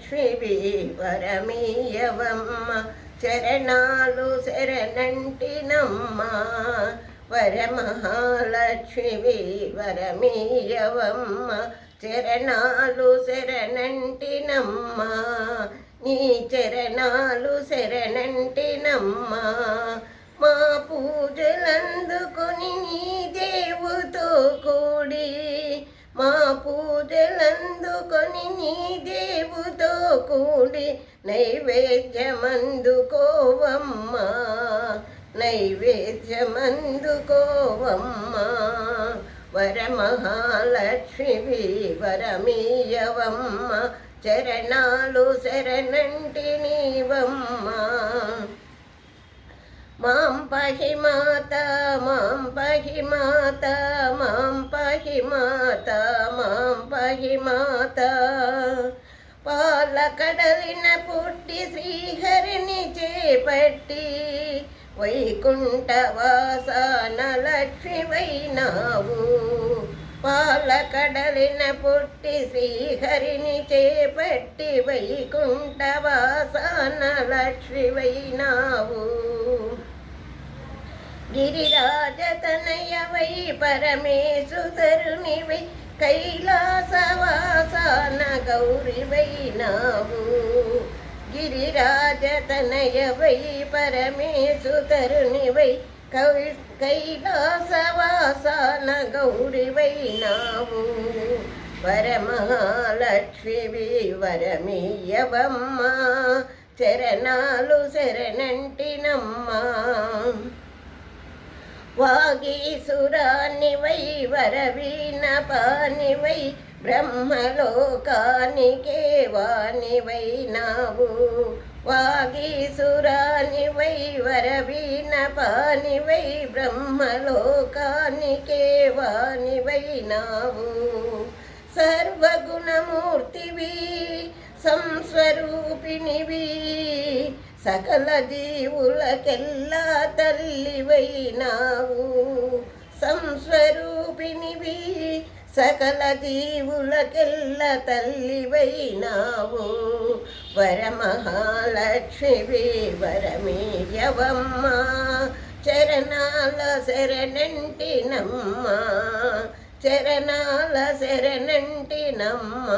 మహాలక్ష్మివి వరమీయవమ్మ చరణాలు శరణంటినమ్మ వరమహాలక్ష్మివి వరమీయవమ్మ చరణాలు శరణంటినమ్మ నీ చరణాలు శరణంటినమ్మ మా పూజలందుకొని నీ దేవుతో కూడి మా పూజలందుకొని నీ దేవుతో కూడి నైవేద్యమందుకోవమ్మ నైవేద్యమందుకోవమ్మ వరమహాలక్ష్మివి వరమీయవమ్మ చరణాలు శరణంటినీవమ్మ మాం పాహి మాత మాం పాహి మాత మాం పాహి మాత మాం పాహి మాత పాలకడలిన పుట్టి శ్రీహరిని చేపట్టి వైకుంఠవాసాన లక్ష్మివైనావు పాలకడలిన పుట్టి శ్రీహరిని చేపట్టి వైకుంఠవాసాన లక్ష్మివైనావు గిరిరాజతనయవై పరమేశ్వరునివై కైలాసవాసాన గౌరివైనావు గిరిరాజతనయవై పరమేశ్వరునివై కైలాసవాసాన గౌరివైనావు వరమహాలక్ష్మివి వరమీయవమ్మ చరణాలు శరణంటినమ్మ వాగీసురానివై వరవీణపానివై బ్రహ్మలోకానికే వానివైనావు వాగీసురానివై వరవీణపానివై బ్రహ్మలోకానికే వానివైనావు సర్వగుణమూర్తివి సంస్వరూపిణివి సకల జీవులకెల్లా తల్లివైనావు సంస్వరూపిణివి సకల జీవులకెల్ల తల్లివైనావు వరమహాలక్ష్మివి వరమీయవమ్మ చరణాల శరణంటినమ్మ చరణాల శరణంటినమ్మ